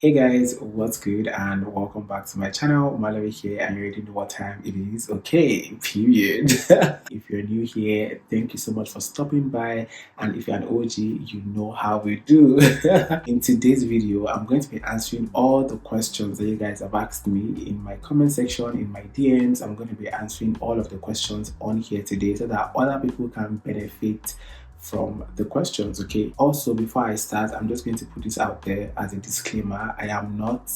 Hey guys, what's good and welcome back to my channel. Mallory here, and you already know what time it is. Okay, period. If you're new here, thank you so much for stopping by, and if you're an OG, you know how we do. In today's video, I'm going to be answering all the questions that you guys have asked me in my comment section, in my DMs. I'm going to be answering all of the questions on here today so that other people can benefit from the questions. Okay, also before I start, I'm just going to put this out there as a disclaimer. I am not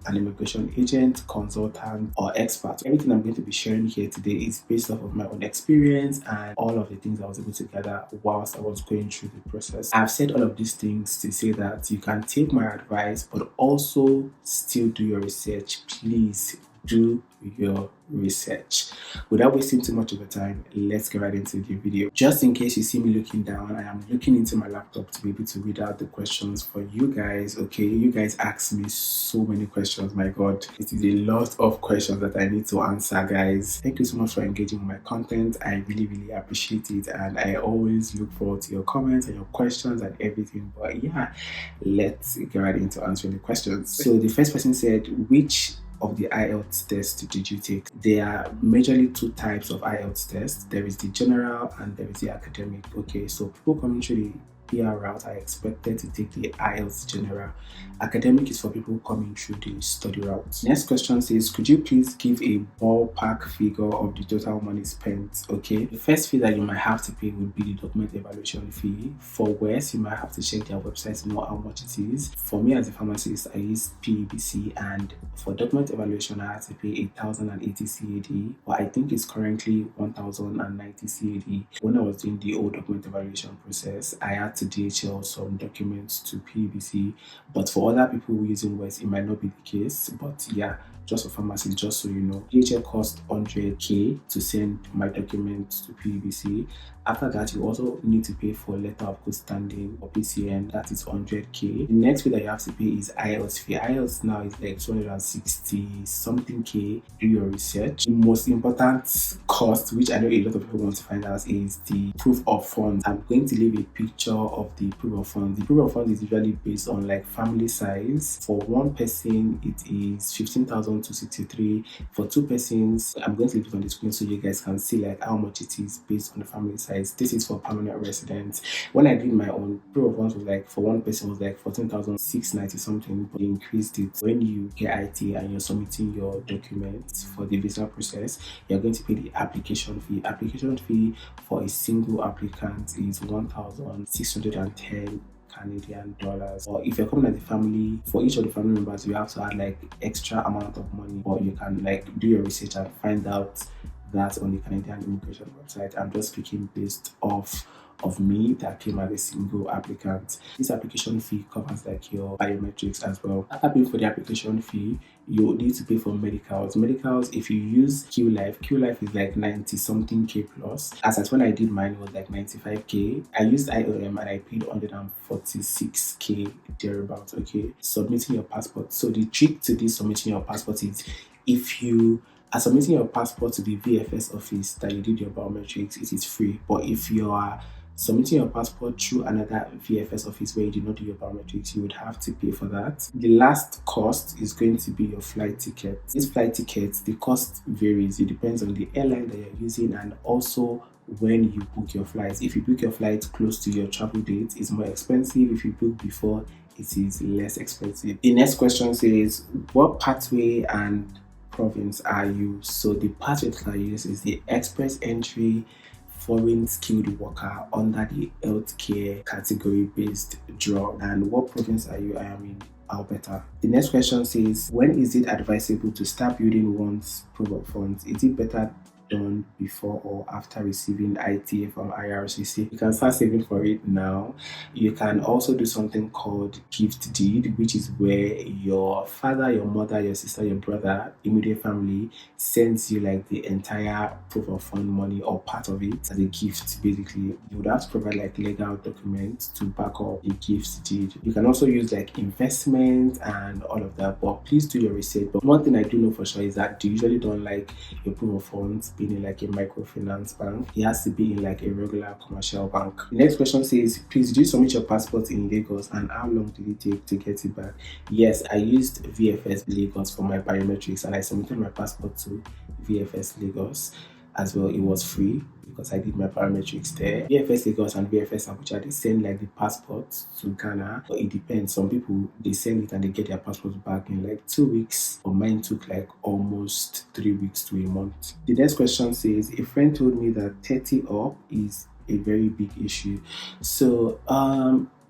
an immigration agent, consultant, or expert. Everything I'm going to be sharing here today is based off of my own experience and all of the things I was able to gather whilst I was going through the process. I've said all of these things to say that you can take my advice, but also still do your research. Please do your research. Without wasting too much of your time, let's get right into the video. Just in case you see me looking down, I am looking into my laptop to be able to read out the questions for you guys. Okay, you guys asked me so many questions. My god, it is a lot of questions that I need to answer, guys. Thank you so much for engaging with my content. I really appreciate it, and I always look forward to your comments and your questions and everything. But yeah, let's get right into answering the questions. So the first person said, which of the IELTS test did you take? There are majorly two types of IELTS tests. There is the general and there is the academic. Okay, so people coming through the PR route are expected to take the IELTS general. Academic is for people coming through the study route. Next question says, could you please give a ballpark figure of the total money spent? Okay, the first fee that you might have to pay would be the document evaluation fee. For West, you might have to check their website to know how much it is. For me as a pharmacist, I use PEBC, and for document evaluation I had to pay 1,080 CAD, but I think it's currently 1,090 CAD. When I was doing the old document evaluation process, I had to DHL some documents to PEBC, but for other people who using West, it might not be the case. But yeah, just for pharmacists, just so you know, DHL cost 100k to send my documents to PEBC. After that, you also need to pay for letter of good standing or PCN, that is 100k. The next fee that you have to pay is IELTS fee. IELTS now is like 260 something k. Do your research. The most important cost, which I know a lot of people want to find out, is the proof of funds. I'm going to leave a picture of the proof of funds. The proof of funds is usually based on like family size. For one person, it is 15,263. For two persons, I'm going to leave it on the screen so you guys can see like how much it is based on the family size. This is for permanent residents. When I did my own, proof of funds was like, for one person was like 14,690 something, but they increased it. When you get IT and you're submitting your documents for the visa process, you're going to pay the application fee. Application fee for a single applicant is 1,610 Canadian dollars. Or if you're coming as a family, for each of the family members, you have to add like extra amount of money, or you can like do your research and find out that on the Canadian immigration website. I'm just speaking based off of me that came as a single applicant. This application fee covers like your biometrics as well. After paying for the application fee, you need to pay for medicals. Medicals, if you use Q-Life is like 90 something k plus. As at when I did mine, it was like 95k. I used IOM and I paid 146k thereabouts. Okay, submitting your passport. So the trick to this submitting your passport is, if you are submitting your passport to the VFS office that you did your biometrics, it is free. But if you are submitting your passport through another VFS office where you did not do your biometrics, you would have to pay for that. The last cost is going to be your flight ticket. These flight tickets, the cost varies. It depends on the airline that you're using and also when you book your flights. If you book your flight close to your travel date, it's more expensive. If you book before, it is less expensive. The next question says, what pathway and province are you? So the pathway that I use is the express entry foreign skilled worker under the healthcare category based draw. And what province are you? I am in Alberta. The next question says, when is it advisable to start building one's proof of funds? Is it better done before or after receiving ITA from IRCC? You can start saving for it now. You can also do something called gift deed, which is where your father, your mother, your sister, your brother, immediate family sends you like the entire proof of fund money or part of it as a gift. Basically, you would have to provide like legal documents to back up a gift deed. You can also use like investment and all of that, but please do your research. But one thing I do know for sure is that they usually don't like your proof of funds be in like a microfinance bank. It has to be in like a regular commercial bank. The next question says, please do you submit your passport in Lagos and how long did it take to get it back? Yes, I used VFS Lagos for my biometrics and I submitted my passport to VFS Lagos as well. It was free because I did my biometrics there. VFS Lagos and VFS Abuja, they send like the passport to Ghana, but it depends. Some people they send it and they get their passport back in like 2 weeks, but mine took like almost 3 weeks to a month. The next question says, a friend told me that 30 up is a very big issue. So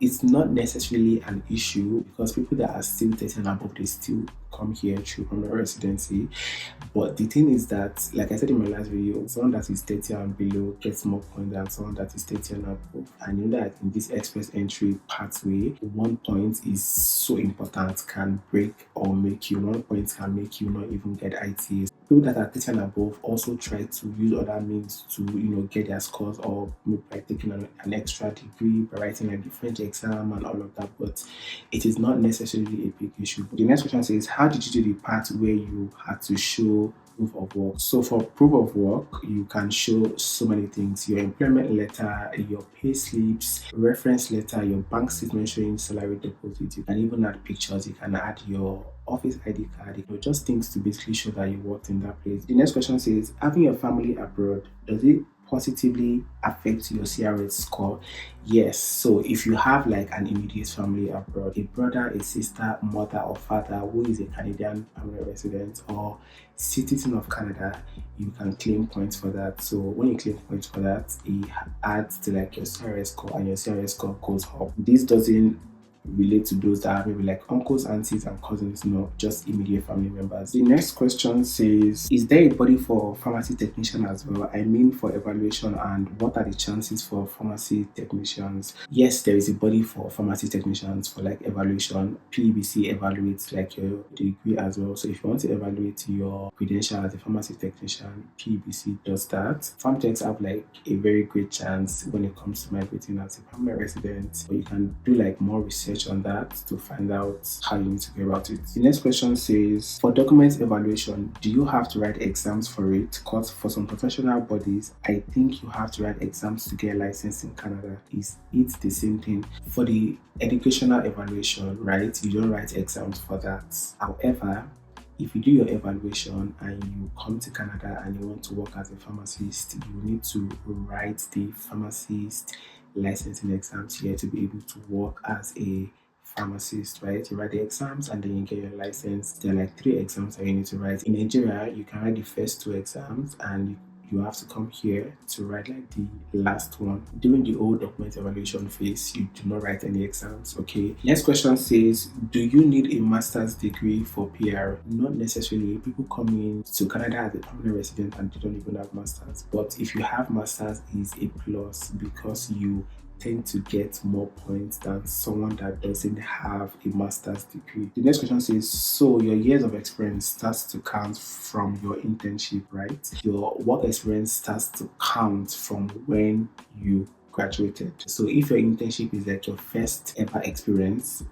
it's not necessarily an issue because people that are still 30 and above, they still come here through permanent residency. But the thing is that, like I said in my last video, someone that is 30 and below gets more points than someone that is 30 and above. And you know that in this express entry pathway, 1 point is so important, can break or make you. 1 point can make you not even get ITs. People that are 30 and above also try to use other means to, get their scores up, maybe by taking an extra degree, by writing a different exam and all of that. But it is not necessarily a big issue. The next question says, how did you do the part where you had to show proof of work? So for proof of work, you can show so many things: your employment letter, your pay slips, reference letter, your bank statement showing salary deposit. You can even add pictures. You can add your office ID card, just things to basically show that you worked in that place. The next question says, having your family abroad, does it positively affect your CRS score? Yes. So if you have like an immediate family abroad, a brother, a sister, mother or father who is a Canadian permanent resident or citizen of Canada, you can claim points for that. So when you claim points for that, it adds to like your CRS score and your CRS score goes up. This doesn't relate to those that are maybe like uncles, aunties, and cousins, just immediate family members. The next question says, is there a body for pharmacy technician as well? I mean for evaluation, and what are the chances for pharmacy technicians? Yes, there is a body for pharmacy technicians for like evaluation. PEBC evaluates like your degree as well. So if you want to evaluate your credential as a pharmacy technician, PEBC does that. Pharmtechs have like a very great chance when it comes to migrating as a permanent resident, but you can do like more research on that to find out how you need to go about it. The next question says, for document evaluation, do you have to write exams for it? Because for some professional bodies, I think you have to write exams to get a license in Canada. It's the same thing. For the educational evaluation, right, you don't write exams for that. However, if you do your evaluation and you come to Canada and you want to work as a pharmacist, you need to write the pharmacist licensing exams here to be able to work as a pharmacist, right? You write the exams and then you get your license. There are like 3 exams that you need to write. In Nigeria, you can write the first 2 exams and you have to come here to write like the last one. During the whole document evaluation phase, you do not write any exams, okay? Next question says, do you need a master's degree for PR? Not necessarily. People come in to Canada as a permanent resident and they don't even have masters. But if you have masters, is a plus because you tend to get more points than someone that doesn't have a master's degree. The next question says, so your years of experience starts to count from your internship, right? Your work experience starts to count from when you graduated. So if your internship is like your first ever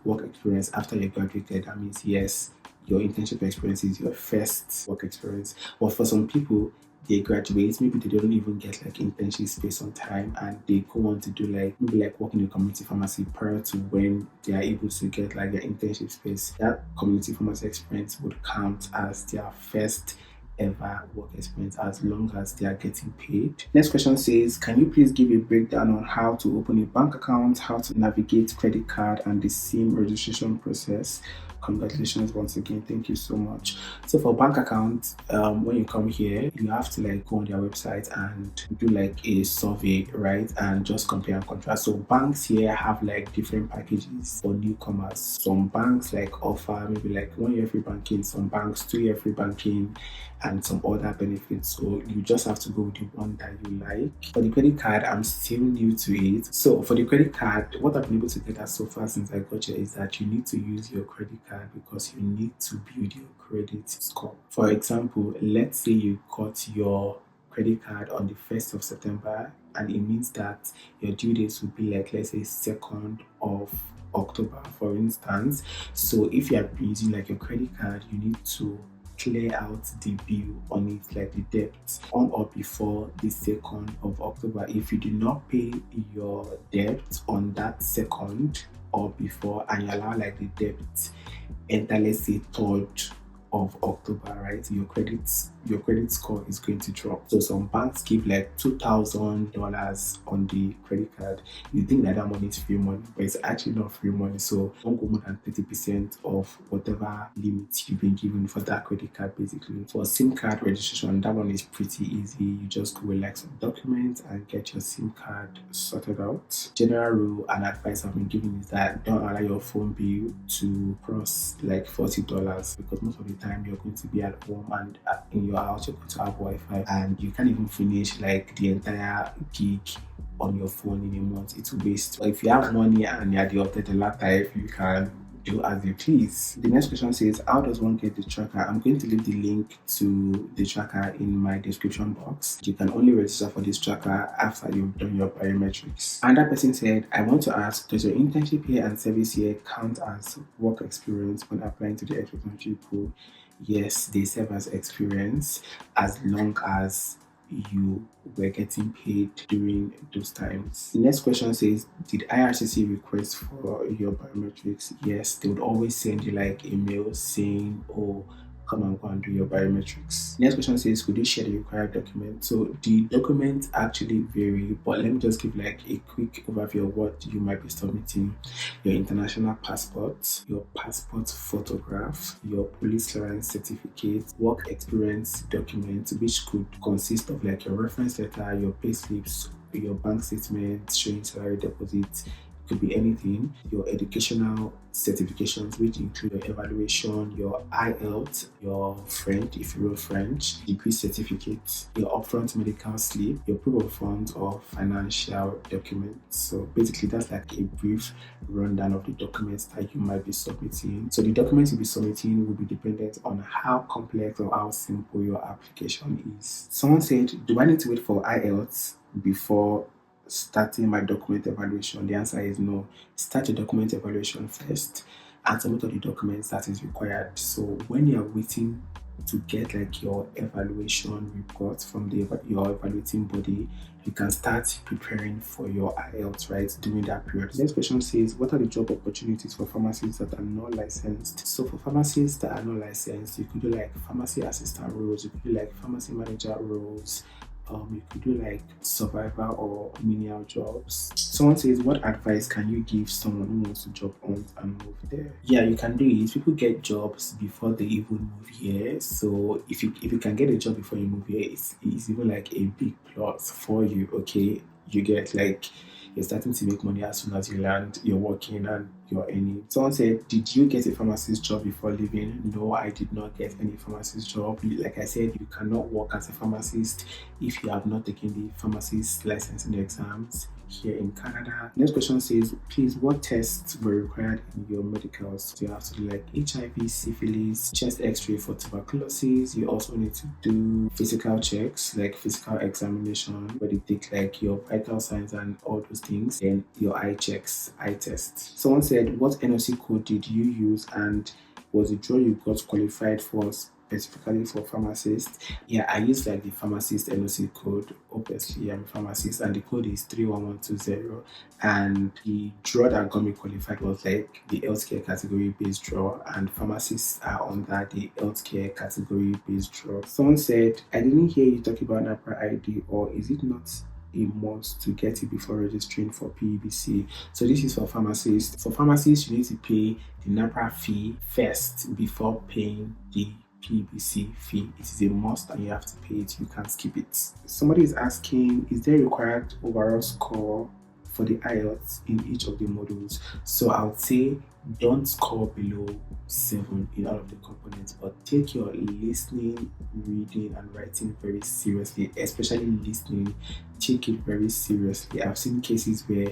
work experience after you graduated, that means yes, your internship experience is your first work experience. But for some people, they graduate, maybe they don't even get like internship space on time and they go on to do like maybe like work in a community pharmacy prior to when they are able to get like their internship space. That community pharmacy experience would count as their first ever work experience as long as they are getting paid. Next question says, can you please give a breakdown on how to open a bank account, how to navigate credit card and the SIM registration process? Congratulations once again, thank you so much. So for bank account, when you come here, you have to like go on their website and do like a survey, right, and just compare and contrast. So banks here have like different packages for newcomers. Some banks like offer maybe like 1 year free banking, some banks 2 year free banking, and some other benefits. So you just have to go with the one that you like. For the credit card, I'm still new to it. So for the credit card, what I've been able to get at so far since I got here is that you need to use your credit card because you need to build your credit score. For example, let's say you got your credit card on the 1st of September, and it means that your due dates will be like, let's say, 2nd of October, for instance. So if you are using like your credit card, you need to clear out the bill on it, like the debt, on or before the 2nd of October. If you do not pay your debt on that 2nd or before, and you allow like the debt enter, let's say 3rd of October, right? Your credit score is going to drop. So some banks give like $2,000 on the credit card. You think that money is free money, but it's actually not free money. So don't go more than 30% of whatever limit you've been given for that credit card, basically. For SIM card registration, that one is pretty easy. You just go with like some documents and get your SIM card sorted out. General rule and advice I've been given is that don't allow your phone bill to cross like $40, because most of the time you're going to be at home, and in your house you're going to have Wi-Fi, and you can't even finish like the entire gig on your phone in a month. It's a waste. But if you have money and you're the updated type, you can do as you please. The next question says, how does one get the tracker? I'm going to leave the link to the tracker in my description box. You can only register for this tracker after you've done your biometrics. And that person said, I want to ask, does your internship here and service here count as work experience when applying to the entrepreneurship pool? Yes, they serve as experience as long as you were getting paid during those times. The next question says, did IRCC request for your biometrics? Yes, they would always send you like a mail saying, oh, come and go and do your biometrics. Next question says, could you share the required document? So the documents actually vary, but let me just give like a quick overview of what you might be submitting. Your international passport, your passport photograph, your police clearance certificate, work experience document, which could consist of like your reference letter, your pay slips, your bank statement showing salary deposits. Could be anything. Your educational certifications, which include your evaluation, your IELTS, your French, if you wrote French, degree certificate, your upfront medical slip, your proof of funds, or financial documents. So basically, that's like a brief rundown of the documents that you might be submitting. So the documents you'll be submitting will be dependent on how complex or how simple your application is. Someone said, do I need to wait for IELTS before starting my document evaluation? The answer is no. Start your document evaluation first and submit all the documents that is required. So when you're waiting to get like your evaluation report from your evaluating body, you can start preparing for your IELTS right during that period. The next question says, what are the job opportunities for pharmacists that are not licensed? So for pharmacists that are not licensed, you could do like pharmacy assistant roles, you could do like pharmacy manager roles, you could do like survivor or menial jobs. Someone says, what advice can you give someone who wants to job hunt and move there? Yeah, you can do it. People get jobs before they even move here. So if you can get a job before you move here, it's even like a big plus for you. Okay, you get like, you're starting to make money as soon as you land, you're working and you're earning. Someone said, did you get a pharmacist job before leaving? No, I did not get any pharmacist job. Like I said, you cannot work as a pharmacist if you have not taken the pharmacist licensing exams here in Canada. Next question says, please, what tests were required in your medicals? So you have to do like HIV, syphilis, chest x-ray for tuberculosis. You also need to do physical checks, like physical examination, where they take like your vital signs and all those things. Then your eye checks, eye tests. Someone said, what NOC code did you use, and was the draw you got qualified for specifically for pharmacists? Yeah, I use like the pharmacist NOC code. Obviously, I'm a pharmacist, and the code is 31120. And the draw that got me qualified was like the healthcare category based draw, and pharmacists are under the healthcare category based draw. Someone said, I didn't hear you talk about NAPRA ID, or is it not a must to get it before registering for PEBC? So this is for pharmacists. For pharmacists, you need to pay the NAPRA fee first before paying the PEBC fee. It is a must and you have to pay it. You can't skip it. Somebody is asking, is there required overall score for the IELTS in each of the modules? So I would say don't score below 7 in all of the components, but take your listening, reading, and writing very seriously, especially listening. Take it very seriously. I've seen cases where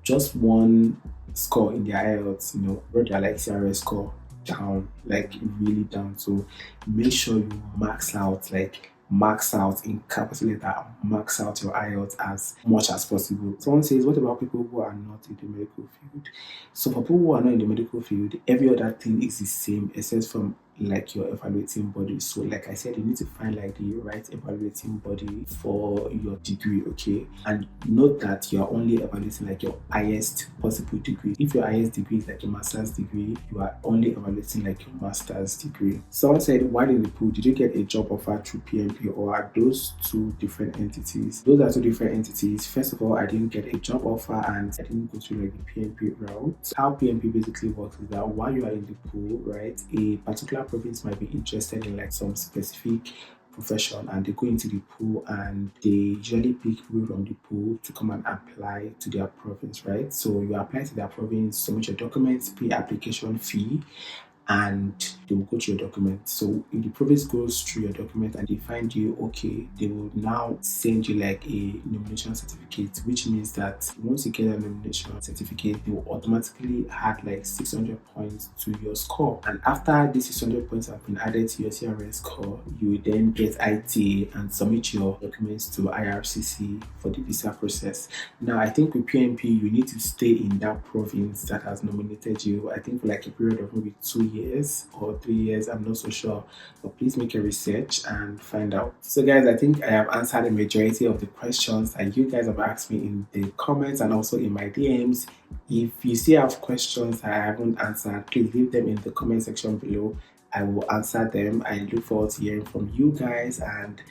just one score in the IELTS, brought their like CRS score down, like really down. So make sure you max out in capital letter, max out your IELTS as much as possible. Someone says, what about people who are not in the medical field? So for people who are not in the medical field, every other thing is the same except from like your evaluating body. So like I said, you need to find like the right evaluating body for your degree, okay? And note that you're only evaluating like your highest possible degree. If your highest degree is like a master's degree, you are only evaluating like your master's degree. Someone said, while in the pool, did you get a job offer through PMP, or are those two different entities? Those are two different entities. First of all, I didn't get a job offer and I didn't go through like the PMP route. How PMP basically works is that while you are in the pool, right, a particular province might be interested in like some specific profession, and they go into the pool and they usually pick people from the pool to come and apply to their province, right? So you apply to their province, submit your documents, pay application fee, and they will go to your document. So if the province goes through your document and they find you okay, they will now send you like a nomination certificate, which means that once you get a nomination certificate, they will automatically add like 600 points to your score. And after these 600 points have been added to your CRS score, you will then get ITA and submit your documents to IRCC for the visa process. Now, I think with PMP, you need to stay in that province that has nominated you, I think for like a period of maybe 2 years or 3 years, I'm not so sure, but please make a research and find out. So guys, I think I have answered the majority of the questions that you guys have asked me in the comments and also in my DMs. If you still have questions that I haven't answered, please leave them in the comment section below. I will answer them. I look forward to hearing from you guys, and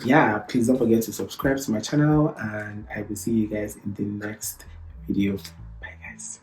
yeah, please don't forget to subscribe to my channel, and I will see you guys in the next video. Bye guys.